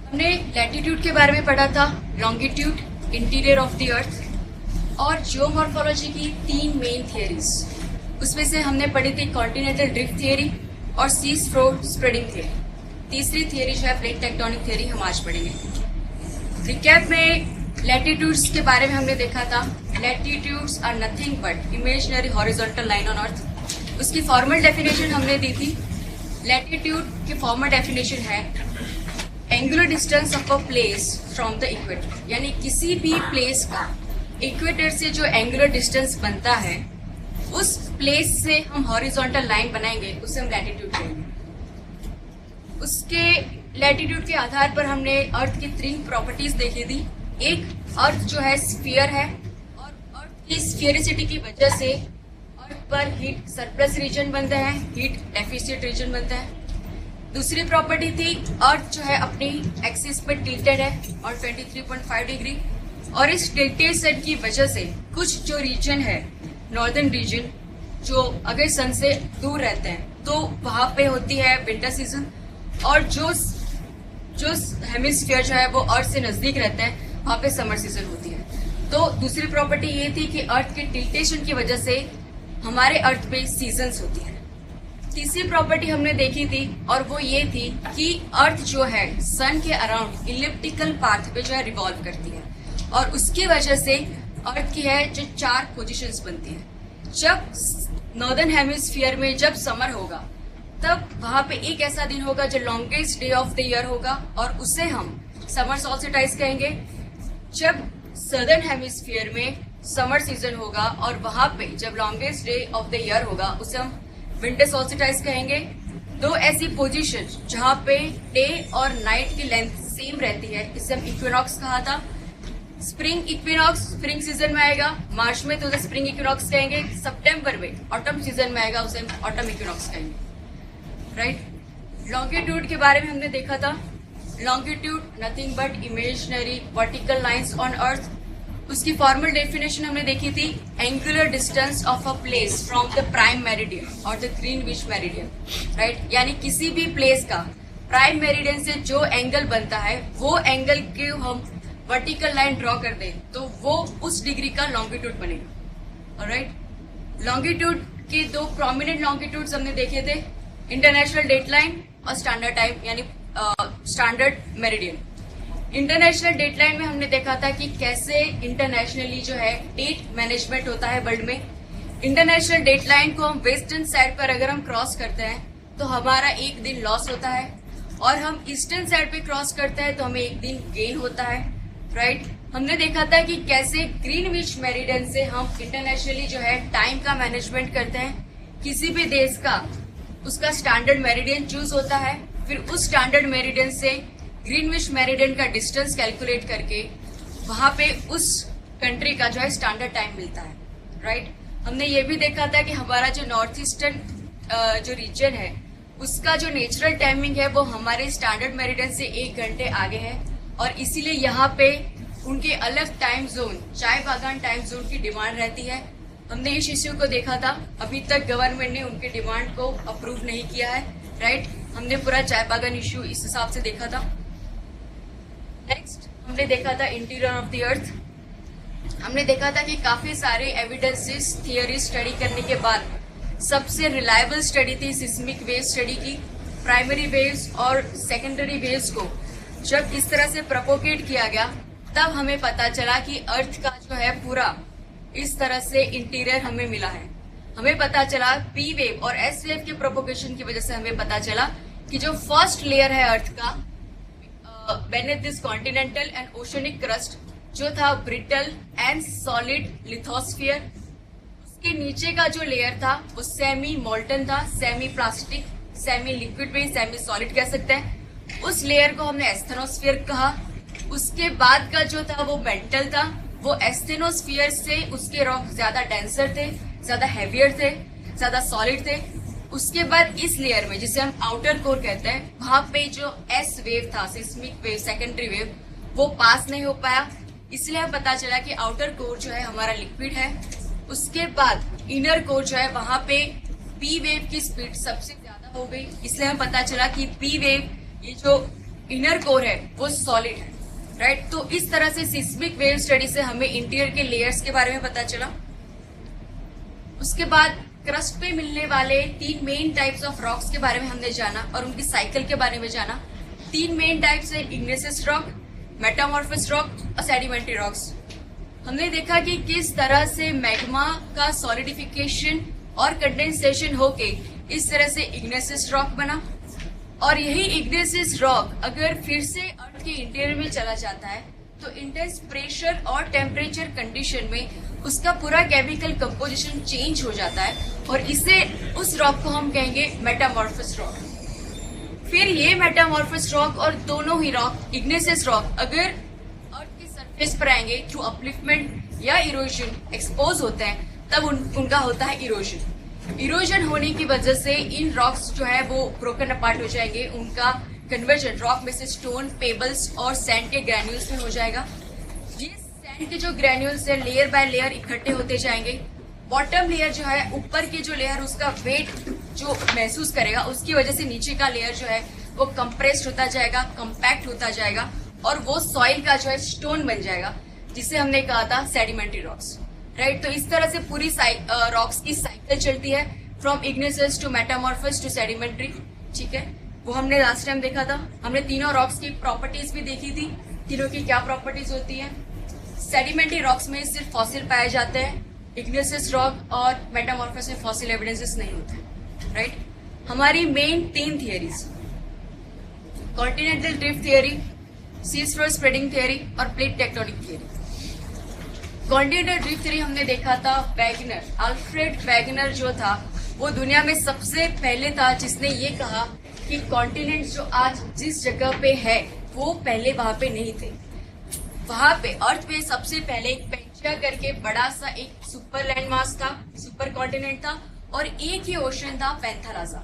हमने लैटिट्यूड के बारे में पढ़ा था, longitude, interior of the earth और जियोमॉर्फोलॉजी की 3 मेन थियरीज। उसमें से हमने पढ़ी थी कॉन्टिनेंटल ड्रिफ्ट थियरी और सीज फ्लोर स्प्रेडिंग थियरी। तीसरी थियरी जो है प्लेट टेक्टोनिक थियरी हम आज पढ़ेंगे। रिकैप में लैटिट्यूड्स के बारे में हमने देखा था, latitudes are nothing but imaginary horizontal line on earth. उसकी फॉर्मल डेफिनेशन हमने दी थी। लैटिट्यूड की फॉर्मल डेफिनेशन है angular distance of a place from the equator, यानी किसी भी प्लेस का इक्वेटर से जो एंगुलर डिस्टेंस बनता है उस प्लेस से हम हॉरिजॉन्टल लाइन बनाएंगे, उसे हम लैटिट्यूड कहेंगे। उसके लैटिट्यूड के आधार पर हमने अर्थ की 3 प्रॉपर्टीज देखी थी। एक, अर्थ जो है स्फीयर है और अर्थ की स्फीयरिसिटी की वजह से अर्थ पर हीट सरप्लस रीजन बनता है, हीट डेफिसिट रीजन बनता है। दूसरी प्रॉपर्टी थी अर्थ जो है अपनी एक्सिस पर टिल्टेड है और 23.5 डिग्री, और इस टिल्टेड सेट की वजह से कुछ जो रीजन है नॉर्दर्न रीजन जो अगर सन से दूर रहते हैं तो वहां पे होती है विंटर सीजन, और जो हेमिस्फीयर जो है वो अर्थ से नजदीक रहता है वहां पे समर सीजन होती है। तो दूसरी प्रॉपर्टी ये थी कि अर्थ के टिल्टेशन की वजह से हमारे अर्थ पे सीजन्स होती है। तीसरी प्रॉपर्टी हमने देखी थी और वो ये थी कि अर्थ जो है सन के अराउंड इलिप्टिकल पाथ पे जो है रिवॉल्व करती है, और उसकी वजह से अर्थ की है जो 4 पोजीशंस बनती है। जब नॉर्दर्न हेमिस्फीयर में जब समर होगा तब वहां पे एक ऐसा दिन होगा जो longest day of the year होगा और उसे हम समर सॉल्स्टिस कहेंगे। जब सदर्न हेमिस्फीयर में समर सीजन होगा और वहां पे जब longest day of the year होगा उसे हम विंटर सॉल्स्टिस कहेंगे। 2 ऐसी पोजीशन जहां पे डे और नाइट की लेंथ सेम रहती है, इसे हम इक्विनॉक्स कहा था। स्प्रिंग इक्विनॉक्स स्प्रिंग सीजन में आएगा, मार्च में तो उसे स्प्रिंग इक्विनॉक्स कहेंगे, सितंबर में ऑटम सीजन में आएगा, उसे हम ऑटम इक्विनॉक्स कहेंगे। राइट। लॉन्गिट्यूड के बारे में हमने देखा था, longitude nothing but imaginary vertical lines on earth. उसकी फॉर्मल डेफिनेशन हमने देखी थी angular distance of a place from the prime meridian और द ग्रीनविच मेरिडियन। राइट, यानी किसी भी प्लेस का प्राइम मेरिडियन से जो एंगल बनता है वो एंगल के हम वर्टिकल लाइन ड्रॉ कर दें तो वो उस डिग्री का लॉन्गिट्यूड बनेगा। ऑलराइट, लॉन्गिट्यूड के 2 प्रोमिनेंट लॉन्गिट्यूड्स हमने देखे थे, इंटरनेशनल डेट लाइन और स्टैंडर्ड टाइम यानी standard meridian. International date line में हमने देखा था कि कैसे इंटरनेशनली जो है डेट मैनेजमेंट होता है वर्ल्ड में। इंटरनेशनल डेट लाइन को हम वेस्टर्न साइड पर अगर हम क्रॉस करते हैं तो हमारा एक दिन लॉस होता है, और हम ईस्टर्न साइड पे क्रॉस करते हैं तो हमें एक दिन गेन होता है। राइट, हमने देखा था कि कैसे ग्रीनविच मेरिडियन से हम इंटरनेशनली जो है टाइम का मैनेजमेंट करते हैं। किसी भी देश का उसका स्टैंडर्ड मेरिडियन चूज होता है, फिर उस स्टैंडर्ड मेरिडियन से ग्रीनविच मेरिडियन का डिस्टेंस कैलकुलेट करके वहां पे उस कंट्री का जो है स्टैंडर्ड टाइम मिलता है। राइट, हमने ये भी देखा था कि हमारा जो नॉर्थ ईस्टर्न जो रीजन है उसका जो नेचुरल टाइमिंग है वो हमारे स्टैंडर्ड मेरिडियन से 1 घंटे आगे है, और इसीलिए यहाँ पे उनके अलग टाइम जोन, चाय बागान टाइम जोन की डिमांड रहती है। हमने इस इश्यू को देखा था, अभी तक गवर्नमेंट ने उनके डिमांड को अप्रूव नहीं किया है। राइट, हमने पूरा चाय बागान इश्यू इस हिसाब से देखा था। नेक्स्ट हमने देखा था इंटीरियर ऑफ द अर्थ। हमने देखा था कि काफी सारे एविडेंसेस थियरी स्टडी करने के बाद सबसे रिलायबल स्टडी थी सिस्मिक वेव स्टडी की। प्राइमरी वेव्स और सेकेंडरी वेव्स को जब इस तरह से प्रोपोगेट किया गया तब हमें पता चला कि अर्थ का जो है पूरा इस तरह से इंटीरियर हमें मिला है। हमें पता चला पी वेव और एस वेव के प्रोपोगेशन की वजह से हमें पता चला कि जो फर्स्ट लेयर है अर्थ का beneath this continental and oceanic crust जो था ब्रिटल एंड सॉलिड लिथोस्फीयर, उसके नीचे का जो लेयर था वो सेमी मोल्टन था, सेमी प्लास्टिक, सेमी लिक्विड भी, सेमी सॉलिड कह सकते हैं। उस लेयर को हमने एस्थेनोस्फीयर कहा। उसके बाद का जो था वो मेंटल था, वो एस्थेनोस्फीयर से उसके रॉक ज्यादा डेंसर थे, ज्यादा हैवियर थे, ज्यादा सॉलिड थे। उसके बाद इस लेयर में जिसे हम आउटर कोर कहते हैं वहां पे जो एस वेव था, सिस्मिक वेव, सेकेंडरी वेव, वो पास नहीं हो पाया, इसलिए हमें पता चला कि आउटर कोर जो है हमारा लिक्विड है। उसके बाद इनर कोर जो है वहां पे पी वेव की स्पीड सबसे ज्यादा हो गई, इसलिए हमें पता चला कि पी वेव ये जो इनर कोर है वो सॉलिड है, राइट। तो इस तरह से सिस्मिक वेव स्टडी से हमें इंटीरियर के लेयर्स के बारे में पता चला। उसके बाद क्रस्ट पे मिलने वाले 3 मेन टाइप्स ऑफ रॉक्स के बारे में हमने जाना और उनकी साइकिल के बारे में जाना। 3 मेन टाइप्स है, इग्नेसियस रॉक, मेटामॉर्फस रॉक और सेडिमेंट्री रॉक्स। हमने देखा कि किस तरह से मैग्मा का सॉलिडिफिकेशन और कंडेंसेशन होके इस तरह से इग्नेसियस रॉक बना, और यही इग्नेसियस रॉक अगर फिर से अर्थ के इंटीरियर में चला जाता है तो इंटेंस प्रेशर और टेम्परेचर कंडीशन में उसका पूरा केमिकल कंपोजिशन चेंज हो जाता है, और इससे उस रॉक को हम कहेंगे मेटामॉर्फस रॉक। फिर ये मेटामॉर्फस रॉक और दोनों ही रॉक, इग्नेसियस रॉक, अगर अर्थ के सरफेस पर आएंगे थ्रू अपलिफ्टमेंट या इरोजन एक्सपोज होते हैं, तब उनका होता है इरोजन। इरोजन होने की वजह से इन रॉक्स जो है वो ब्रोकन अपार्ट हो जाएंगे, उनका कन्वर्जन रॉक में से स्टोन, पेबल्स और सैंड के ग्रैन्यूल्स में हो जाएगा। ये सैंड के जो ग्रैन्यूल्स है लेयर बाय लेयर इकट्ठे होते जाएंगे। बॉटम लेयर जो है, ऊपर की जो लेयर उसका वेट जो महसूस करेगा, उसकी वजह से नीचे का लेयर जो है वो कंप्रेस्ड होता जाएगा, कंपैक्ट होता जाएगा, और वो सॉइल का जो है स्टोन बन जाएगा, जिसे हमने कहा था सेडिमेंट्री रॉक्स, राइट। तो इस तरह से पूरी रॉक्स की साइकिल चलती है, फ्रॉम इग्नेसियस टू मेटामॉर्फस टू सेडिमेंट्री, ठीक है। वो हमने लास्ट टाइम देखा था। हमने तीनों रॉक्स की प्रॉपर्टीज भी देखी थी, तीनों की क्या प्रॉपर्टीज होती है। सेडिमेंट्री रॉक्स में सिर्फ फॉसिल पाए जाते हैं, इग्नेसियस रॉक और मेटामॉर्फस में फॉसिल एविडेंसेस नहीं होते, राइट। हमारी main 3 theories, continental drift theory, sea floor spreading theory और plate tectonic theory. Continental drift theory हमने देखा था वैगनर, अल्फ्रेड वैगनर जो था वो दुनिया में सबसे पहले था जिसने ये कहा कि कॉन्टिनेंट्स जो आज जिस जगह पे है वो पहले वहां पे नहीं थे। वहां पे अर्थ पे सबसे पहले एक पेंजिया करके बड़ा सा एक सुपर लैंड मास था, सुपर कॉन्टिनेंट था, और एक ही ओशन था, पैंथालाजा।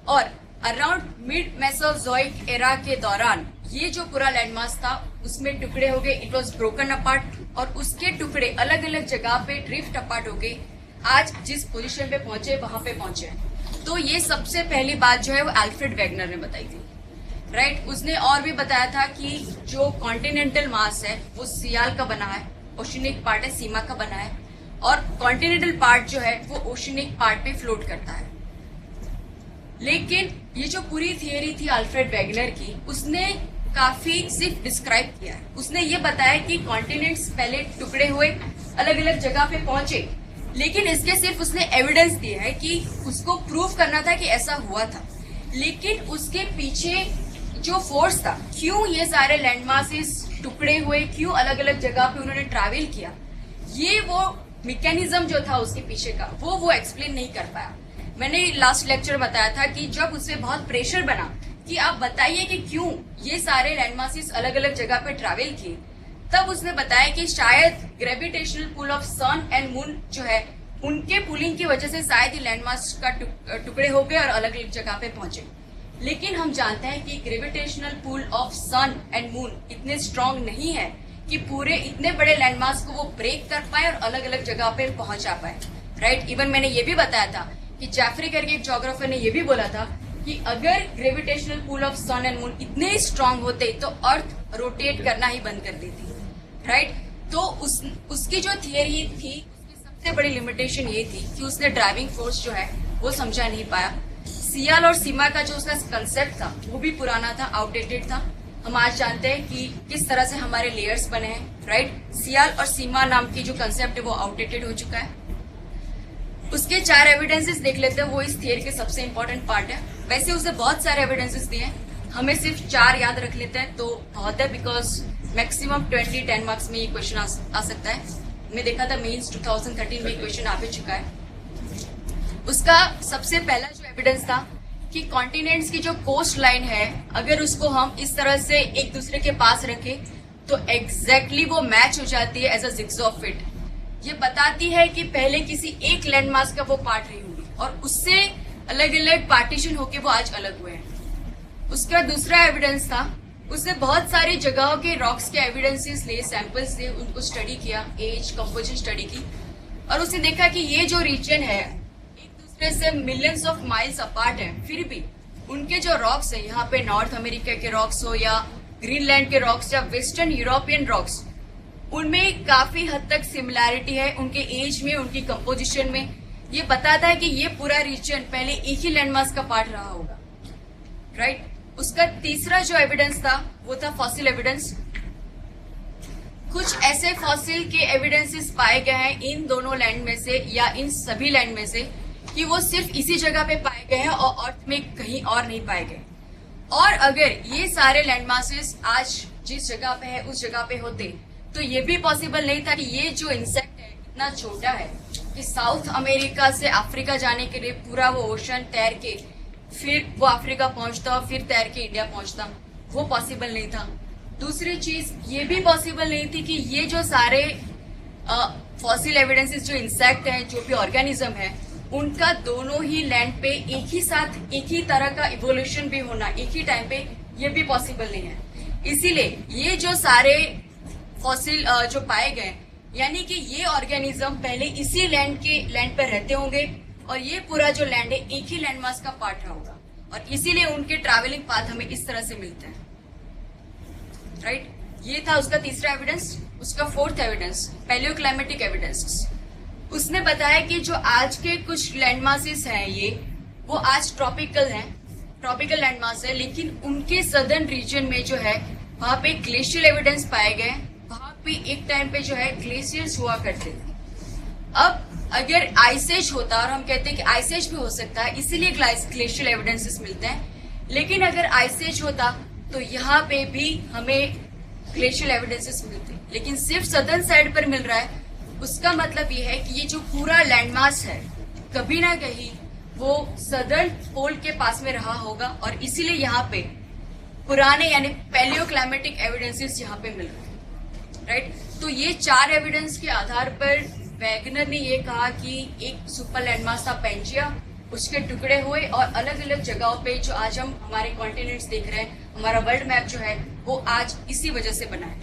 और अराउंड मिड मेसोजोइक एरा के दौरान ये जो पूरा लैंडमास था उसमें टुकड़े हो गए, इट वॉज ब्रोकन अपार्ट, और उसके टुकड़े अलग अलग जगह पे ड्रिफ्ट अपार्ट हो गए, आज जिस पोजीशन पे पहुंचे वहां पे पहुंचे। तो ये सबसे पहली बात जो है वो अल्फ्रेड वैगनर ने बताई थी, राइट। उसने और भी बताया था कि जो कॉन्टिनेंटल मास है वो सियाल का बना है, ओशनिक पार्ट है सीमा का बना है, और कॉन्टिनेंटल पार्ट जो है वो ओशनिक पार्ट पे फ्लोट करता है। लेकिन ये जो पूरी थियरी थी अल्फ्रेड वैगनर की, उसने काफी सिर्फ डिस्क्राइब किया है। उसने ये बताया कि कॉन्टिनेंट्स पहले टुकड़े हुए, अलग अलग जगह पे पहुंचे, लेकिन इसके सिर्फ उसने एविडेंस दिया है कि उसको प्रूव करना था कि ऐसा हुआ था। लेकिन उसके पीछे जो फोर्स था, क्यों ये सारे लैंडमासेस टुकड़े हुए, क्यों अलग अलग जगह पे उन्होंने ट्रैवल किया, ये वो मैकेनिज्म जो था उसके पीछे का वो एक्सप्लेन नहीं कर पाया। मैंने लास्ट लेक्चर बताया था कि जब उससे बहुत प्रेशर बना कि आप बताइए कि क्यों ये सारे लैंडमासेस अलग अलग जगह पे ट्रैवल किए, तब उसने बताया कि शायद gravitational pull of sun and moon जो है उनके पुलिंग की वजह से शायद ये लैंडमास का टुकड़े हो गए और अलग अलग जगह पे पहुंचे। लेकिन हम जानते हैं कि gravitational pull of sun and moon इतने स्ट्रांग नहीं है कि पूरे इतने बड़े लैंडमास को वो ब्रेक कर पाए और अलग अलग जगह पे पहुंचा पाए, राइट। इवन मैंने ये भी बताया था कि जैफरी करके एक ज्योग्राफर ने ये भी बोला था कि अगर gravitational pull of sun and moon इतने स्ट्रांग होते तो अर्थ रोटेट करना ही बंद कर देती, राइट। तो उसकी जो थियरी थी उसकी सबसे बड़ी लिमिटेशन ये थी कि उसने ड्राइविंग फोर्स जो है वो समझा नहीं पाया। सियाल और सीमा का जो उसका कंसेप्ट था वो भी पुराना था, आउटडेटेड था। हम आज जानते हैं कि किस तरह से हमारे लेयर्स बने हैं, राइट। सियाल और सीमा नाम की जो कंसेप्ट है वो आउटडेटेड हो चुका है। उसके 4 एविडेंसेस देख लेते हैं, वो इस थियरी के सबसे इंपॉर्टेंट पार्ट है। वैसे उसने बहुत सारे एविडेंसेस दिए हैं, हमें सिर्फ 4 याद रख लेते हैं तो बहुत है, बिकॉज मैक्सिमम 10 मार्क्स में ये क्वेश्चन आ सकता है। मैं देखा था मेंस 2013 में क्वेश्चन आ भी चुका है। उसका सबसे पहला जो एविडेंस था कि कॉन्टिनेंट्स की जो कोस्ट लाइन है, अगर उसको हम इस तरह से एक दूसरे के पास रखें तो एग्जैक्टली वो मैच हो जाती है एज अ जिग्जॉ फिट। ये बताती है कि पहले किसी एक लैंडमास का वो पार्ट रही होगी और उससे अलग अलग पार्टीशन होके वो आज अलग हुए हैं। उसका दूसरा एविडेंस था, उसने बहुत सारी जगहों के रॉक्स के एविडेंसेस लिए, सैंपल्स लिए, उनको स्टडी किया, एज कंपोजिशन स्टडी की, और उसने देखा कि ये जो रीजन है एक दूसरे से मिलियंस ऑफ माइल्स अपार्ट है, फिर भी उनके जो रॉक्स है यहाँ पे, नॉर्थ अमेरिका के रॉक्स हो या ग्रीनलैंड के रॉक्स या वेस्टर्न यूरोपियन रॉक्स, उनमें काफी हद तक सिमिलैरिटी है उनके एज में, उनकी कंपोजिशन में। ये बताता है कि ये पूरा रीजन पहले एक ही लैंडमास का पार्ट रहा होगा, राइट। उसका तीसरा जो एविडेंस था वो था फॉसिल एविडेंस। कुछ ऐसे फॉसिल के एविडेंसेस पाए गए हैं इन दोनों लैंड में से या इन सभी लैंड में से कि वो सिर्फ इसी जगह पे पाए गए हैं और अर्थ में कहीं और नहीं पाए गए। और अगर ये सारे लैंड मासेस आज जिस जगह पे है उस जगह पे होते तो ये भी पॉसिबल नहीं था कि ये जो इंसेक्ट है इतना छोटा है कि साउथ अमेरिका से अफ्रीका जाने के लिए पूरा वो ओशन तैर के फिर वो अफ्रीका पहुंचता और फिर तैर के इंडिया पहुंचता। वो पॉसिबल नहीं था। दूसरी चीज ये भी पॉसिबल नहीं थी कि ये जो सारे फॉसिल एविडेंसेस, जो इंसेक्ट है, जो भी ऑर्गेनिज्म है, उनका दोनों ही लैंड पे एक ही साथ एक ही तरह का इवोल्यूशन भी होना एक ही टाइम पे, ये भी पॉसिबल नहीं है। इसीलिए ये जो सारे फॉसिल जो पाए गए, यानी कि ये ऑर्गेनिज्म पहले इसी लैंड पर रहते होंगे और ये पूरा जो लैंड है एक ही लैंडमास का पार्ट रहा होगा और इसीलिए उनके ट्रैवलिंग पाथ हमें इस तरह से मिलते हैं, राइट। ये था उसका तीसरा एविडेंस। उसका फोर्थ एविडेंस पैलियोक्लाइमेटिक एविडेंस। उसने बताया कि जो आज के कुछ लैंडमासेस हैं ये वो आज ट्रॉपिकल लैंडमास है, लेकिन उनके सदर्न रीजन में जो है वहां पे ग्लेशियल एविडेंस पाए गए। वहां पे एक टाइम पे जो है ग्लेशियर्स हुआ करते थे। अब अगर आइसेज होता, और हम कहते हैं कि आइसेज भी हो सकता है इसीलिए ग्लेशियल एविडेंसेस मिलते हैं, लेकिन अगर आइसेज होता तो यहाँ पे भी हमें ग्लेशियल एविडेंसेस मिलते, लेकिन सिर्फ सदर्न साइड पर मिल रहा है। उसका मतलब ये है कि ये जो पूरा लैंडमास है कभी ना कहीं वो सदर्न पोल के पास में रहा होगा और इसीलिए यहाँ पे पुराने यानी पैलियोक्लाइमेटिक एविडेंसेस यहाँ पे मिल रहे हैं, राइट। तो ये चार एविडेंस के आधार पर वैगनर ने ये कहा कि एक सुपर लैंडमास था पेंजिया, उसके टुकड़े हुए और अलग अलग जगहों पे जो आज हम हमारे कॉन्टिनेंट्स देख रहे हैं, हमारा वर्ल्ड मैप जो है वो आज इसी वजह से बना है।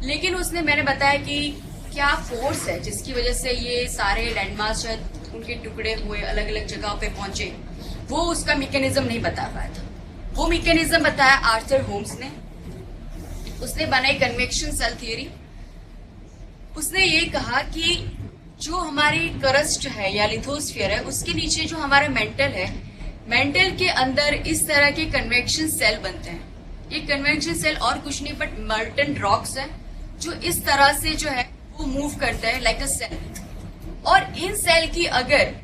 लेकिन उसने मैंने बताया कि क्या फोर्स है जिसकी वजह से ये सारे लैंडमार्क जो है उनके टुकड़े हुए अलग अलग जगहों पे पहुंचे, वो उसका मैकेनिज्म नहीं बता पाया था। वो मैकेनिज्म बताया आर्थर होम्स ने। उसने बनाई कन्वेक्शन सेल थियरी। उसने ये कहा कि जो हमारी क्रस्ट है या लिथोस्फीयर है उसके नीचे जो हमारा मेंटल है, मेंटल के अंदर इस तरह के कन्वेक्शन सेल बनते हैं। ये कन्वेक्शन सेल और कुछ नहीं बट मॉल्टन रॉक्स है जो इस तरह से जो है वो मूव करता है लाइक अ सेल। और इन सेल की अगर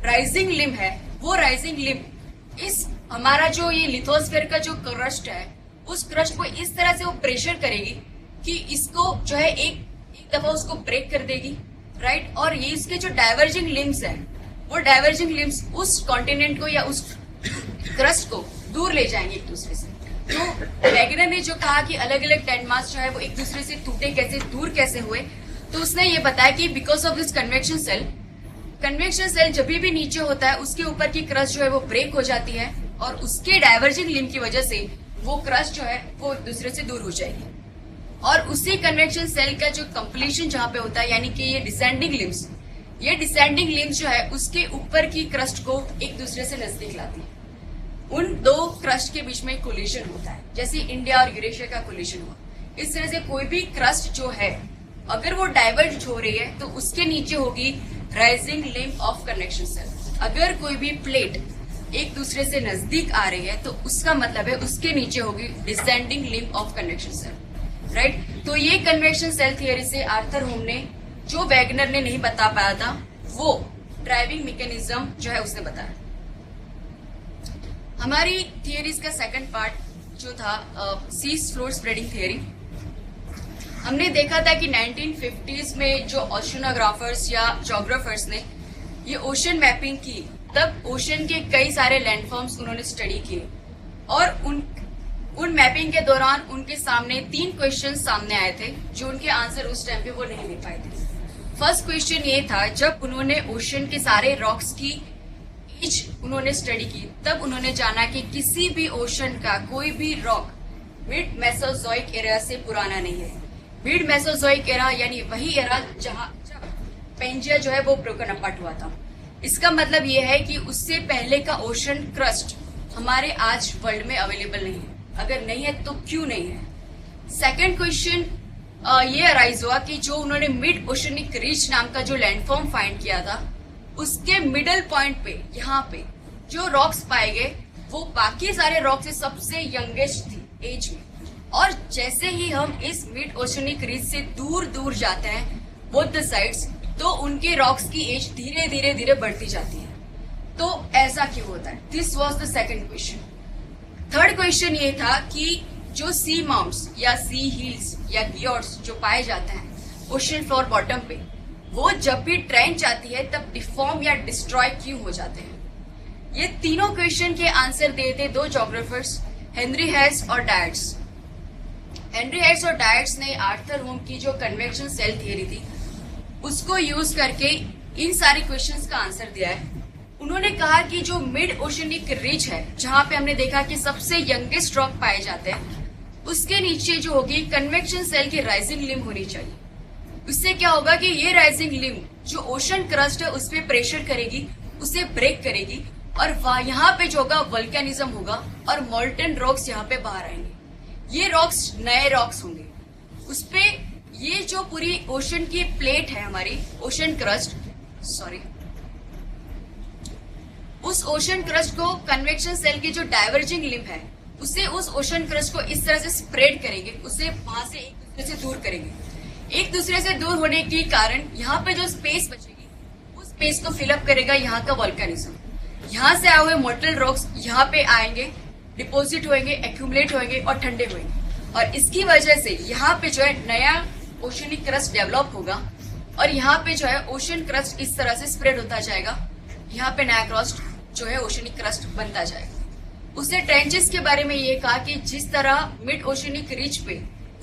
राइजिंग लिम्ब है, वो राइजिंग लिम्ब इस हमारा जो ये लिथोस्फीयर का जो क्रस्ट है उस क्रस्ट को इस तरह से वो प्रेशर करेगी कि इसको जो है एक दफा उसको ब्रेक कर देगी, राइट। और ये इसके जो डाइवर्जिंग लिम्ब्स है वो डाइवर्जिंग लिम्ब्स उस कॉन्टिनेंट को या उस क्रस्ट को दूर ले जाएंगे एक दूसरे से। तो वैगनर ने जो कहा कि अलग अलग लैंडमार्क जो है वो एक दूसरे से टूटे कैसे, दूर कैसे हुए, तो उसने ये बताया कि because of this convection cell जब भी नीचे होता है उसके ऊपर की क्रस्ट जो है वो ब्रेक हो जाती है और उसके डाइवर्जिंग लिम्ब की वजह से वो क्रस्ट जो है वो एक दूसरे से दूर हो जाएगी। और उसी कन्वेक्शन सेल का जो कंप्लीशन जहां पे होता है यानी कि ये डिसेंडिंग लिम्ब्स जो है उसके ऊपर की क्रस्ट को एक दूसरे से नजदीक लाती है। उन दो क्रस्ट के बीच में कोलिशन होता है, जैसे इंडिया और यूरेशिया का कोलिशन हुआ। इस तरह से कोई भी क्रस्ट जो है अगर वो डाइवर्ज हो रही है तो उसके नीचे होगी rising limb of connection cell. अगर कोई भी प्लेट एक दूसरे से नजदीक आ रही है तो उसका मतलब है उसके नीचे होगी descending limb of connection cell, right. तो ये कन्वेक्शन सेल थियरी से आर्थर होम ने, जो वैगनर ने नहीं बता पाया था, वो ड्राइविंग मैकेनिज्म जो है उसने बताया। हमारी थियरीज का सेकंड पार्ट जो था सी फ्लोर स्प्रेडिंग थियरी। हमने देखा था कि 1950s में जो ओशनोग्राफर्स या जोग्राफर्स ने ये ओशन मैपिंग की, तब ओशन के कई सारे लैंडफॉर्म्स उन्होंने स्टडी किए और उन मैपिंग के दौरान उनके सामने 3 क्वेश्चन सामने आए थे जो उनके आंसर उस टाइम पे वो नहीं दे पाए थे। फर्स्ट क्वेश्चन ये था, जब उन्होंने ओशन के सारे रॉक्स की एज उन्होंने स्टडी की तब उन्होंने जाना कि किसी भी ओशन का कोई भी रॉक मिड मेसोजोइक एरा से पुराना नहीं है। मिड मेसोजोइक एरा यानी वही एरा जहां पेंजिया जो है वो ब्रोकन अपार्ट हुआ था। इसका मतलब ये है कि उससे पहले का ओशन क्रस्ट हमारे आज वर्ल्ड में अवेलेबल नहीं है। अगर नहीं है तो क्यों नहीं है? सेकंड क्वेश्चन ये अराइज हुआ कि जो उन्होंने मिड ओशनिक रिच नाम का जो लैंडफॉर्म फाइंड किया था, उसके मिडल पॉइंट पे यहाँ पे जो रॉक्स पाए गए वो बाकी सारे रॉक से सबसे यंगेस्ट थी एज में। और जैसे ही हम इस मिड ओशनिक रिज से दूर दूर जाते हैं बोथ द साइड्स, तो उनके रॉक्स की एज धीरे धीरे धीरे बढ़ती जाती है। तो ऐसा क्यों होता है? This was the second question. Third question ये था कि जो सी माउंट्स या सी हिल्स या ग्योर्ड्स जो पाए जाते हैं ओशन फ्लोर बॉटम पे, वो जब भी ट्रेंच आती है तब डिफॉर्म या डिस्ट्रॉय क्यों हो जाते हैं? ये तीनों क्वेश्चन के आंसर दिए थे दो जोग्राफर्स, हेनरी हेस और डायट्स। हेनरी हेस और डायट्स ने आर्थर होम की जो कन्वेक्शन सेल थियरी थी उसको यूज करके इन सारे क्वेश्चंस का आंसर दिया है। उन्होंने कहा कि जो मिड ओशनिक रिज है, जहां पे हमने देखा कि सबसे यंगेस्ट रॉक पाए जाते हैं, उसके नीचे जो होगी कन्वेक्शन सेल की राइजिंग लिम होनी चाहिए। उससे क्या होगा कि ये राइजिंग लिम जो ओशन क्रस्ट है उस पर प्रेशर करेगी, उसे ब्रेक करेगी और यहाँ पे जो होगा वल्केनिज्म होगा और मोल्टन रॉक्स यहाँ पे बाहर आएंगे। ये रॉक्स नए रॉक्स होंगे। उसपे ये जो पूरी ओशन की प्लेट है हमारी ओशन क्रस्ट, उस ओशन क्रस्ट को कन्वेक्शन सेल की जो डाइवर्जिंग लिम है उसे उस ओशन क्रस्ट को इस तरह से स्प्रेड करेंगे, उसे वहां से एक दूसरे से दूर करेंगे। एक दूसरे से दूर होने के कारण यहाँ पे जो स्पेस बचेगी उस स्पेस को फिलअप करेगा यहाँ का वॉल्केनिज्म। यहाँ से आए हुए मोर्टल रॉक्स यहाँ पे आएंगे, डिपोजिट होंगे, एक्यूमुलेट होंगे और ठंडे होंगे। और इसकी वजह से यहाँ पे जो है नया ओशनिक क्रस्ट डेवलप होगा और यहाँ पे जो है ओशन क्रस्ट इस तरह से स्प्रेड होता जाएगा। यहाँ पे नया क्रस्ट जो है ओशनिक क्रस्ट बनता जाएगा। उसने ट्रेंचेस के बारे में ये कहा कि जिस तरह मिड ओशनिक रिज पे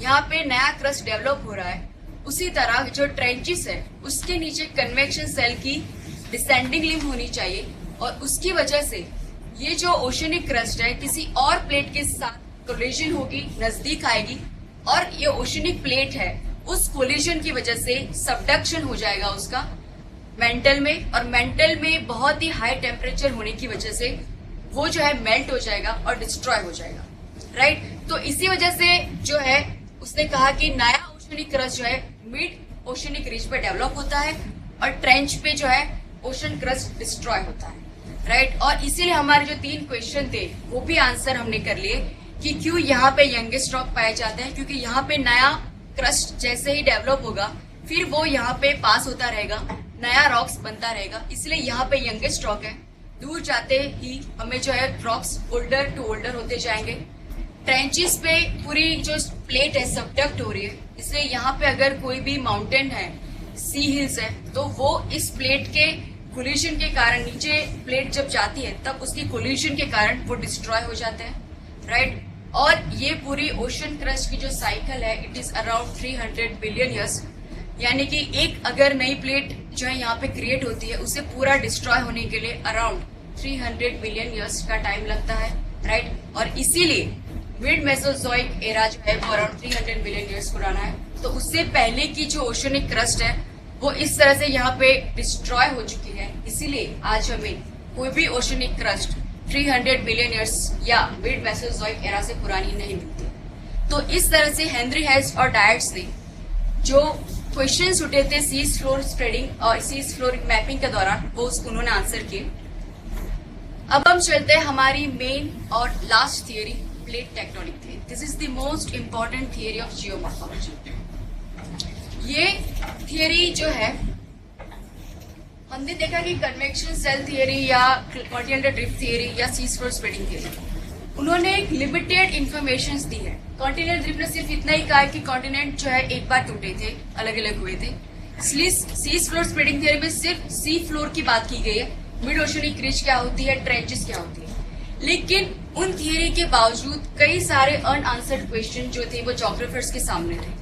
यहाँ पे नया क्रस्ट डेवलप हो रहा है, उसी तरह जो ट्रेंचेस है उसके नीचे कन्वेक्शन सेल की डिसेंडिंग लिम होनी चाहिए और उसकी वजह से ये जो ओशनिक क्रस्ट है किसी और प्लेट के साथ कोलिजन होगी, नजदीक आएगी और ये ओशनिक प्लेट है उस कोलिजन की वजह से सबडक्शन हो जाएगा उसका मेंटल में, और मेंटल में बहुत ही हाई टेम्परेचर होने की वजह से वो जो है मेल्ट हो जाएगा और डिस्ट्रॉय हो जाएगा, राइट। तो इसी वजह से जो है उसने कहा कि नया ओशनिक क्रस्ट जो है मिड ओशनिक रिज पे डेवलप होता है और ट्रेंच पे जो है ओशन क्रस्ट डिस्ट्रॉय होता है, राइट। और इसीलिए हमारे जो 3 क्वेश्चन थे वो भी आंसर हमने कर लिए कि क्यों यहाँ पे यंगेस्ट रॉक पाए जाते हैं, क्योंकि यहाँ पे नया क्रस्ट जैसे ही डेवलप होगा फिर वो यहाँ पे पास होता रहेगा, नया रॉक्स बनता रहेगा, इसलिए यहाँ पे यंगेस्ट रॉक है। दूर जाते ही हमें जो है रॉक्स ओल्डर टू ओल्डर होते जाएंगे। ट्रेंचेस पे पूरी जो प्लेट है सबडक्ट हो रही है, इसलिए यहाँ पे अगर कोई भी माउंटेन है, सी हिल्स है, तो वो इस प्लेट के कोलिजन के कारण नीचे प्लेट जब जाती है तब उसकी कोलिजन के कारण वो डिस्ट्रॉय हो जाते हैं, राइट। और ये पूरी ओशन क्रस्ट की जो साइकिल है it is around 300 billion years, यानी कि एक अगर नई प्लेट जो है यहाँ पे क्रिएट होती है उसे पूरा डिस्ट्रॉय होने के लिए अराउंड 300 बिलियन ईयर्स का टाइम लगता है, राइट। और इसीलिए मिड मेसोजोइक एरा जो है वो अराउंड 300 बिलियन ईयर्स पुराना है। तो उससे पहले की जो ओशनिक क्रस्ट है वो इस तरह से यहाँ पे डिस्ट्रॉय हो चुकी है, इसीलिए आज हमें कोई भी ओशनिक क्रस्ट 300 बिलियन ईयर्स या मिड मेसोजोइक एरा से पुरानी नहीं मिलती। तो इस तरह से हेनरी हेस और डायट्स ने जो क्वेश्चंस उठे थे सीज फ्लोर स्प्रेडिंग और सीज फ्लोर मैपिंग के दौरान वो उसको उन्होंने आंसर किए। अब हम चलते हैं हमारी मेन और last theory, plate tectonic theory. This is the most important theory of geomorphology. ये थियरी जो है हमने देखा कि कन्वेक्शन सेल थियरी या कॉन्टिनेंटल ड्रिफ्ट थियरी या सीज फ्लोर स्प्रेडिंग थियरी, उन्होंने एक लिमिटेड इंफॉर्मेशन दी है। कॉन्टिनेंटल ड्रिफ्ट ने सिर्फ इतना ही कहा है कि कॉन्टिनेंट जो है एक बार टूटे थे, अलग अलग हुए थे। सीज फ्लोर स्प्रेडिंग थियरी में सिर्फ सी फ्लोर की बात की गई है, मिड ओशनिक रिज क्या होती है, ट्रेंचेस क्या होती है। लेकिन उन थियरी के बावजूद कई सारे अनआंसर्ड क्वेश्चन जो थे वो ज्योग्राफर्स के सामने थे।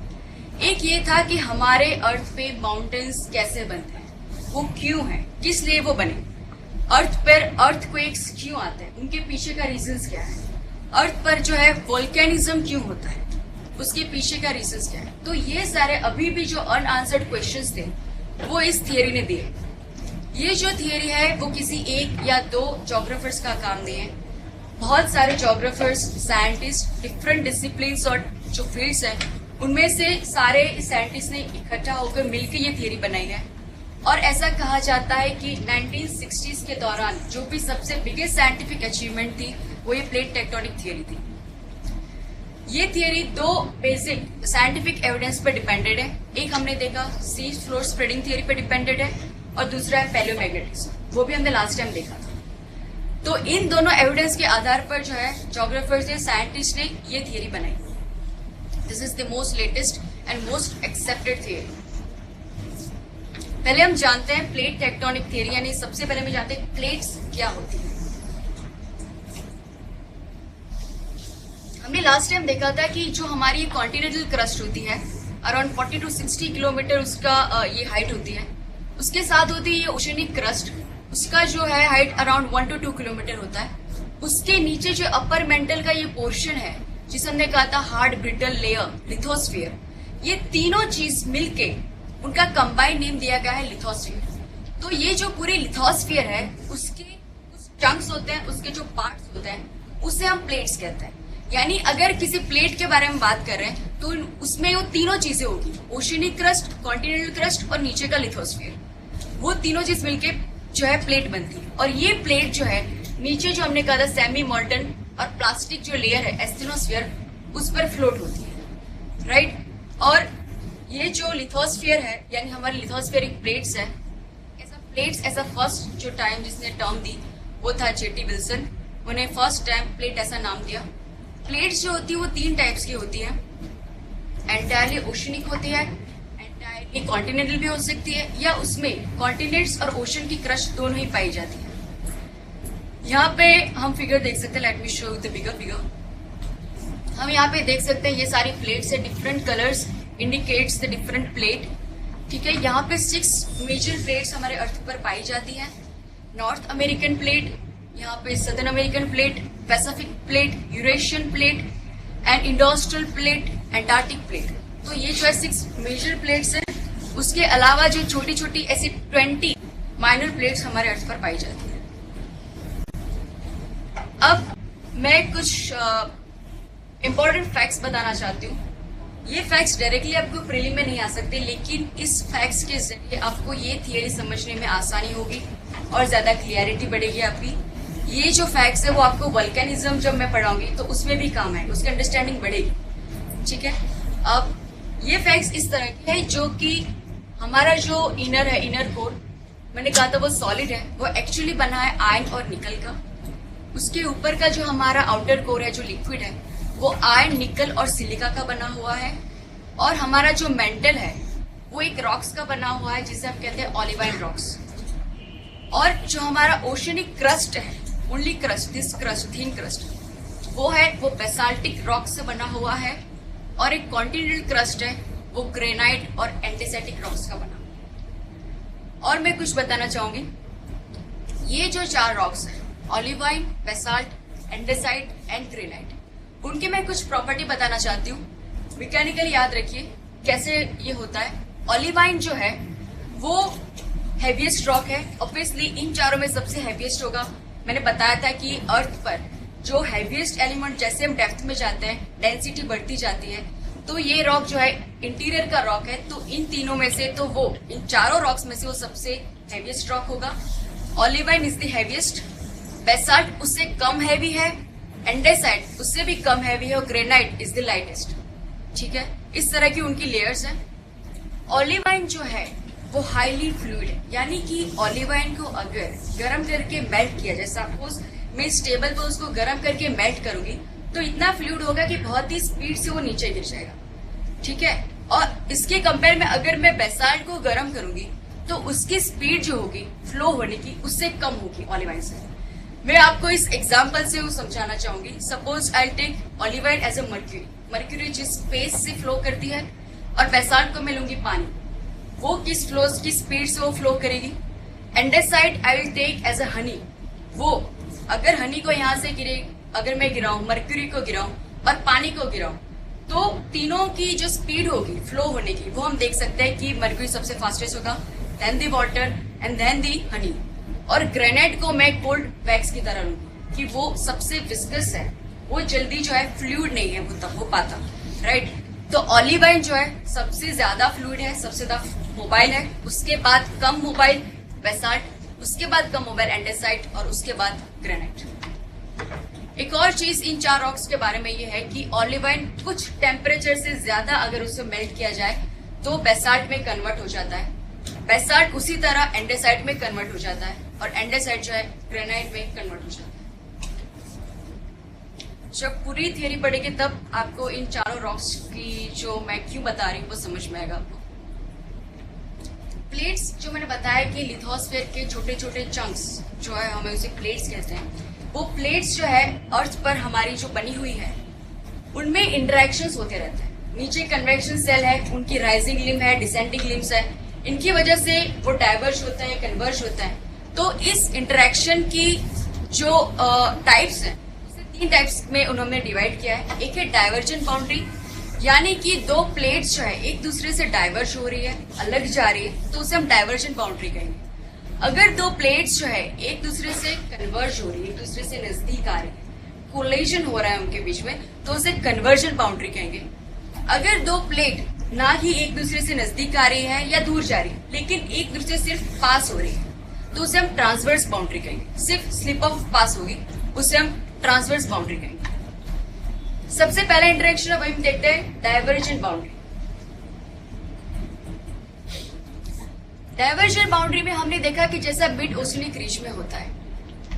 एक ये था कि हमारे अर्थ पे माउंटेन्स कैसे बनते हैं, वो क्यों है, किस लिए वो बने, अर्थ पर अर्थक्वेक्स क्यों आते हैं, उनके पीछे का रीजंस क्या है, अर्थ पर जो है वोल्केनिज्म क्यों होता है, उसके पीछे का रीजंस क्या है। तो ये सारे अभी भी जो अनआंसर्ड क्वेश्चंस थे वो इस थियरी ने दिए। ये जो थियरी है वो किसी एक या दो जोग्राफर्स का काम नहीं है। बहुत सारे जोग्राफर्स, साइंटिस्ट, डिफरेंट डिसिप्लिन्स और जो फील्ड्स हैं उनमें से सारे साइंटिस्ट ने इकट्ठा होकर मिलकर ये थियरी बनाई है। और ऐसा कहा जाता है कि 1960s के दौरान जो भी सबसे बिगेस्ट साइंटिफिक अचीवमेंट थी वो ये प्लेट टेक्टोनिक थियरी थी। ये थियरी दो बेसिक साइंटिफिक एविडेंस पर डिपेंडेड है। एक हमने देखा सी फ्लोर स्प्रेडिंग थियरी पर डिपेंडेड है और दूसरा है पैलियोमैग्नेटिज्म, वो भी हमने लास्ट टाइम देखा था। तो इन दोनों एविडेंस के आधार पर जो है जोग्राफर्स ने, साइंटिस्ट ने ये थियरी बनाई। This is the most latest and most accepted theory. पहले हम जानते हैं प्लेट टेक्टोनिक थियरी, यानी सबसे पहले हम जानते हैं प्लेट्स क्या होती है। हमने लास्ट टाइम देखा था कि जो हमारी कॉन्टिनेंटल क्रस्ट होती है अराउंड 40 to 60 किलोमीटर उसका ये हाइट होती है। उसके साथ होती है ये ओशनिक क्रस्ट, उसका जो है हाइट अराउंड 1 to 2 किलोमीटर होता है। उसके नीचे जो अपर मेंटल का ये पोर्शन है जिसे हमने कहा था हार्ड ब्रिटल लेयर, लिथोस्फीयर, ये तीनों चीज मिलके उनका कंबाइंड नेम दिया गया है लिथोस्फीयर। तो ये जो पूरी लिथोस्फीयर है उसके कुछ चंक्स होते हैं, उसके जो पार्ट्स होते हैं उसे हम प्लेट्स कहते हैं। यानी अगर किसी प्लेट के बारे में बात कर रहे हैं तो उसमें वो तीनों चीजें होगी, ओशनिक क्रस्ट, कॉन्टिनेंटल क्रस्ट और नीचे का लिथोस्फीयर। वो तीनों चीज मिलके जो है प्लेट बनती है। और ये प्लेट जो है नीचे जो हमने कहा था सेमी मोल्टन और प्लास्टिक जो लेयर है एस्थेनोस्फीयर, उस पर फ्लोट होती है, राइट। और ये जो लिथोस्फीयर है यानी हमारी लिथोस्फीयरिक प्लेट्स है, ऐसा फर्स्ट जो टाइम जिसने टर्म दी वो था जेटी विल्सन। उन्हें फर्स्ट टाइम प्लेट ऐसा नाम दिया। प्लेट्स जो होती है वो तीन टाइप्स की होती है, एंटायरली ओशनिक होती है, एंटायरली कॉन्टिनेंटल भी हो सकती है, या उसमें कॉन्टिनेंट्स और ओशन की क्रस्ट दोनों ही पाई जाती है। यहाँ पे हम फिगर देख सकते हैं, let me show the figure. हम यहाँ पे देख सकते हैं ये सारी प्लेट्स है, different colours indicates the different plate, ठीक है। यहाँ पे 6 मेजर प्लेट्स हमारे अर्थ पर पाई जाती है। नॉर्थ अमेरिकन प्लेट, यहाँ पे southern American plate, Pacific plate, Eurasian plate and Indo Australian plate, Antarctic plate. तो ये जो है 6 मेजर प्लेट्स हैं। उसके अलावा जो छोटी छोटी ऐसी 20 माइनर प्लेट्स हमारे अर्थ पर पाई जाती है। अब मैं कुछ इंपॉर्टेंट फैक्ट्स बताना चाहती हूँ। ये फैक्ट्स डायरेक्टली आपको प्रीलिम में नहीं आ सकते, लेकिन इस फैक्ट्स के जरिए आपको ये थियरी समझने में आसानी होगी और ज्यादा क्लियरिटी बढ़ेगी आपकी। ये जो फैक्ट्स है वो आपको वल्केनिज्म जब मैं पढ़ाऊंगी तो उसमें भी काम है, उसकी अंडरस्टैंडिंग बढ़ेगी, ठीक है। अब ये फैक्ट्स इस तरह के हैं जो कि हमारा जो इनर है, इनर कोर, मैंने कहा था वो सॉलिड है, वो एक्चुअली बना है आयरन और निकल का। उसके ऊपर का जो हमारा आउटर कोर है जो लिक्विड है वो आयरन, निकल और सिलिका का बना हुआ है। और हमारा जो मेंटल है वो एक रॉक्स का बना हुआ है जिसे हम कहते हैं ऑलिवाइन रॉक्स। और जो हमारा ओशनिक क्रस्ट है, only crust, this crust, thin crust, वो है वो बेसाल्टिक रॉक से बना हुआ है। और एक कॉन्टिनेंटल क्रस्ट है वो ग्रेनाइट और एंडेसिटिक रॉक्स का बना। और मैं कुछ बताना चाहूंगी, ये जो 4 रॉक्स हैं, Olivine, basalt, andesite and granite, उनके मैं कुछ प्रॉपर्टी बताना चाहती हूँ। मैकेनिकली याद रखिए कैसे ये होता है। ऑलिवाइन जो है वो हैवीएस्ट रॉक है, ऑब्वियसली इन चारों में सबसे हैवीएस्ट होगा। मैंने बताया था कि अर्थ पर जो हैवीएस्ट एलिमेंट, जैसे हम डेप्थ में जाते हैं डेंसिटी बढ़ती जाती है, तो ये रॉक जो है इंटीरियर का रॉक है। तो इन तीनों में से, तो वो इन चारों रॉक्स में से वो सबसे हैवीएस्ट रॉक होगा। Olivine is the heaviest, basalt उससे कम हैवी है, एंडेसाइट उससे भी कम हैवी है और ग्रेनाइट इज द लाइटेस्ट, ठीक है। इस तरह की उनकी लेयर्स हैं। ऑलिवाइन जो है वो हाईली फ्लूइड है, यानी कि ऑलिवाइन को अगर गर्म करके मेल्ट किया जाए, सपोज मैं इस टेबल पर उसको गर्म करके मेल्ट करूंगी तो इतना फ्लूइड होगा कि बहुत ही स्पीड से वो नीचे गिर जाएगा, ठीक है। और इसके कंपेयर में अगर मैं बेसाल्ट को गर्म करूंगी तो उसकी स्पीड जो होगी फ्लो होने की उससे कम होगी ऑलिवाइन से। मैं आपको इस एग्जाम्पल से वो समझाना चाहूंगी। Suppose I take olivine as a mercury, mercury जिस स्पेस से फ्लो करती है, और बेसाल्ट को मैं लूंगी पानी, वो किस फ्लो की स्पीड से वो फ्लो करेगी। Andesite I will take as a honey, वो अगर हनी को यहाँ से गिरे, अगर मैं गिराऊं, मर्क्यूरी को गिराऊं और पानी को गिराऊं, तो तीनों की जो स्पीड होगी फ्लो होने की वो हम देख सकते हैं कि मर्क्यूरी सबसे फास्टेस्ट होगा, then the water and then the honey. और ग्रेनाइट को मैं कोल्ड वैक्स की तरह लूंगी कि वो सबसे विस्कस है, वो जल्दी जो है फ्लूइड नहीं है वो तब हो पाता, राइट। तो ऑलिवाइन जो है सबसे ज्यादा फ्लूइड है, सबसे ज्यादा मोबाइल है, उसके बाद कम मोबाइल बेसाल्ट, उसके बाद कम मोबाइल एंडेसाइट और उसके बाद ग्रेनाइट। एक और चीज इन 4 रॉक्स के बारे में ये है कि ऑलिवाइन कुछ टेम्परेचर से ज्यादा अगर उसे मेल्ट किया जाए तो बेसाल्ट में कन्वर्ट हो जाता है, बेसाल्ट उसी तरह एंडेसाइट में कन्वर्ट हो जाता है और एंडेसाइट जो है ग्रेनाइट में कन्वर्ट हो जाता है। जब पूरी थियरी पढ़ेगी तब आपको इन 4 रॉक्स की जो मैं क्यों बता रही हूँ वो समझ में आएगा आपको। प्लेट्स जो मैंने बताया कि लिथोस्फीयर के छोटे छोटे चंक्स जो है हमें उसे प्लेट्स कहते हैं, वो प्लेट्स जो है अर्थ पर हमारी जो बनी हुई है उनमें इंटरेक्शंस होते रहते हैं। नीचे कन्वेक्शन सेल है, उनकी राइजिंग लिम्ब है, डिसेंडिंग लिम्ब्स है, इनकी वजह से वो डाइवर्ज होता है, कन्वर्ज होता है। तो इस इंटरेक्शन की जो टाइप्स हैं उसे 3 टाइप्स में उन्होंने डिवाइड किया है। एक है डाइवर्जेंट बाउंड्री, यानी कि 2 प्लेट्स जो है एक दूसरे से डाइवर्ज हो रही है, अलग जा रही है, तो उसे हम डाइवर्जेंट बाउंड्री कहेंगे। अगर 2 प्लेट्स जो है एक दूसरे से कन्वर्ज हो रही है, एक दूसरे से नजदीक आ रही है, कोलिजन हो रहा है उनके बीच में, तो उसे कन्वर्जेंट बाउंड्री कहेंगे। अगर 2 प्लेट ना ही एक दूसरे से नजदीक आ रही है या दूर जा रही है, लेकिन एक दूसरे से सिर्फ पास हो रही है, तो उसे हम ट्रांसवर्स बाउंड्री कहेंगे। सिर्फ स्लिप ऑफ पास होगी, उसे हम ट्रांसवर्स बाउंड्री कहेंगे। सबसे पहला इंटरेक्शन अब हम देखते हैं डाइवर्जेंट बाउंड्री। डाइवर्जेंट बाउंड्री में हमने देखा कि जैसा मिड ओशियनिक रीच में होता है,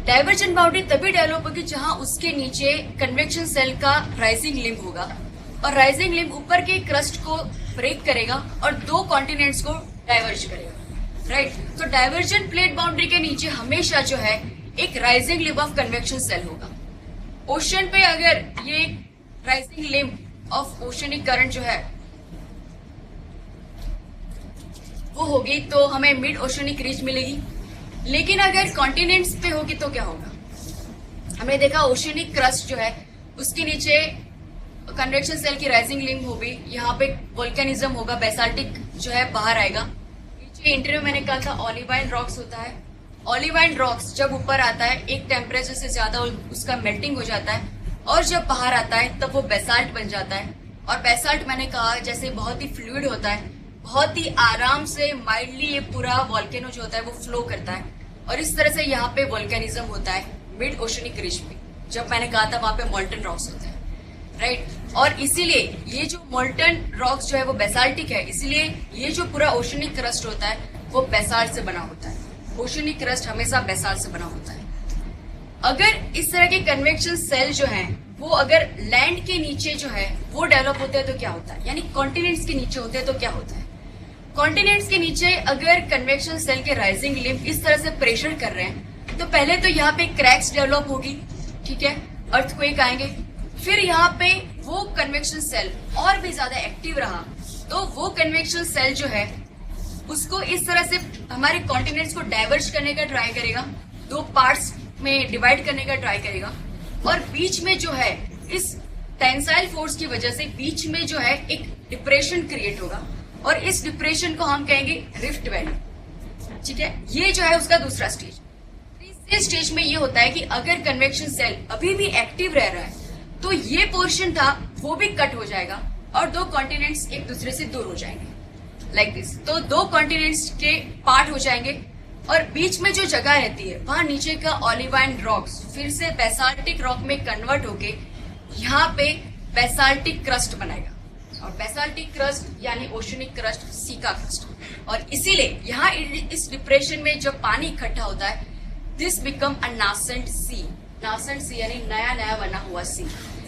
डाइवर्जेंट बाउंड्री तभी डेवलप होगी जहां उसके नीचे कन्वेक्शन सेल का राइजिंग लिम्ब होगा और राइजिंग लिम्ब ऊपर के क्रस्ट को ब्रेक करेगा और 2 कॉन्टिनेंट्स को डाइवर्ज करेगा, राइट। तो डाइवर्जेंट प्लेट बाउंड्री के नीचे हमेशा जो है एक rising limb of convection cell होगा। ओशन पे अगर ये rising limb of oceanic current जो है वो होगी तो हमें मिड ओशनिक रीच मिलेगी। लेकिन अगर कॉन्टिनेंट्स पे होगी तो क्या होगा? हमने देखा ओशनिक क्रस्ट जो है उसके नीचे कन्वेक्शन सेल की राइजिंग लिम्ब होगी, यहाँ पे वोल्केनिज्म होगा, बेसाल्टिक जो है बाहर आएगा। नीचे इंटरव्यू मैंने कहा था ऑलिवाइन रॉक्स होता है। ऑलिवाइन रॉक्स जब ऊपर आता है एक टेम्परेचर से ज्यादा उसका मेल्टिंग हो जाता है और जब बाहर आता है तब वो बेसाल्ट बन जाता है। और बेसाल्ट मैंने कहा जैसे बहुत ही फ्लूइड होता है, बहुत ही आराम से माइल्डली ये पूरा वॉल्केनो जो होता है वो फ्लो करता है और इस तरह से यहाँ पे वॉल्केनिज्म होता है मिड ओशनिक रिज में। जब मैंने कहा था वहां पे मोल्टन रॉक्स होते हैं, राइट। और इसीलिए ये जो मोल्टन रॉक्स जो है वो बेसाल्टिक है, इसीलिए ये जो पूरा ओशनिक क्रस्ट होता है वो बेसाल्ट से बना होता है। ओशनिक क्रस्ट हमेशा बेसाल्ट से बना होता है। अगर इस तरह के कन्वेक्शन सेल जो हैं वो अगर लैंड के नीचे जो है वो डेवलप होते हैं तो क्या होता है, यानी कॉन्टिनेंट्स के नीचे होते हैं तो क्या होता है? कॉन्टिनेंट्स के नीचे अगर कन्वेक्शन सेल के राइजिंग लिम्ब इस तरह से प्रेशर कर रहे हैं तो पहले तो यहाँ पे क्रैक्स डेवलप होगी, ठीक है, अर्थक्वेक आएंगे। फिर यहाँ पे वो कन्वेक्शन सेल और भी ज्यादा एक्टिव रहा तो वो कन्वेक्शन सेल जो है उसको इस तरह से हमारे कॉन्टिनेंट्स को डाइवर्ज करने का ट्राई करेगा, 2 पार्ट्स में डिवाइड करने का ट्राई करेगा और बीच में जो है इस टेंसाइल फोर्स की वजह से बीच में जो है एक डिप्रेशन क्रिएट होगा और इस डिप्रेशन को हम कहेंगे रिफ्ट वैली, ठीक है। ये जो है उसका दूसरा स्टेज। तीसरे स्टेज में ये होता है कि अगर कन्वेक्शन सेल अभी भी एक्टिव रह रहा है तो ये पोर्शन था वो भी कट हो जाएगा और 2 कॉन्टिनेंट्स एक दूसरे से दूर हो जाएंगे, लाइक दिस। तो 2 कॉन्टिनेंट्स के पार्ट हो जाएंगे और बीच में जो जगह रहती है वहां नीचे का ऑलिवाइन रॉक्स फिर से बेसाल्टिक रॉक में कन्वर्ट होके यहाँ पे बेसाल्टिक क्रस्ट बनाएगा और बेसाल्टिक क्रस्ट यानी ओशनिक क्रस्ट सीका क्रस्ट। और इसीलिए यहाँ इस डिप्रेशन में जब पानी इकट्ठा होता है this become a nascent sea. Nascent sea यानी नया नया बना हुआ सी।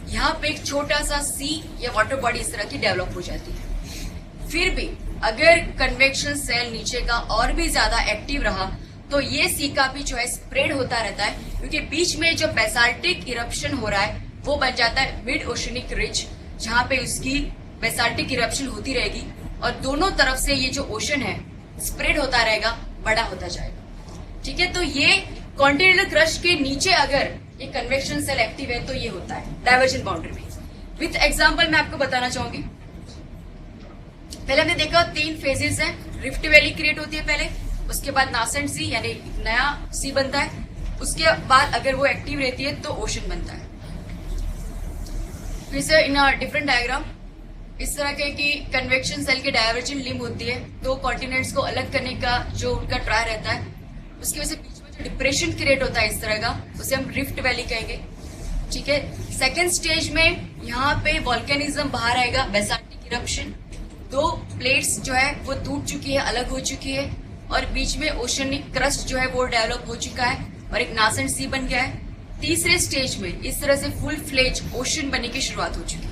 यहाँ पे एक छोटा सा सी या वाटर बॉडी इस तरह की डेवलप हो जाती है। फिर भी अगर कन्वेक्शन सेल नीचे का और भी ज्यादा एक्टिव रहा तो ये सी का भी जो है स्प्रेड होता रहता है क्योंकि बीच में जो बेसाल्टिक इरप्शन हो रहा है वो बन जाता है मिड ओशनिक रिज, जहाँ पे उसकी बेसाल्टिक इरप्शन होती रहेगी और दोनों तरफ से ये जो ओशन है स्प्रेड होता रहेगा, बड़ा होता जाएगा, ठीक है। तो ये कॉन्टिनेंटल क्रस्ट के नीचे अगर ये कन्वेक्शन सेल एक्टिव है तो ये होता है डाइवर्जेंट बाउंड्री में। विथ एग्जाम्पल मैं आपको बताना चाहूंगी। पहले हमने देखा 3 फेजेस हैं। रिफ्ट वैली क्रिएट होती है पहले, उसके बाद नासेंट सी यानी नया सी बनता है, उसके बाद अगर वो एक्टिव रहती है तो ओशन बनता है। फिर से इन डिफरेंट डायग्राम इस तरह के कि कन्वेक्शन सेल की डायवर्जेंट लिम्ब होती है, दो कॉन्टिनेंट्स को अलग करने का जो उनका ट्राई रहता है, उसकी वजह से बीच में जो डिप्रेशन क्रिएट होता है इस तरह का, उसे हम रिफ्ट वैली कहेंगे। ठीक है, सेकेंड स्टेज में यहाँ पे वॉल्केनिज्म बाहर आएगा, बेसाल्टिक इरप्शन, दो प्लेट्स जो है वो टूट चुकी है, अलग हो चुकी है, और बीच में ओशनिक क्रस्ट जो है वो डेवलप हो चुका है और एक नासेंट सी बन गया है। तीसरे स्टेज में इस तरह से फुल फ्लेज ओशन बनने की शुरुआत हो चुकी है।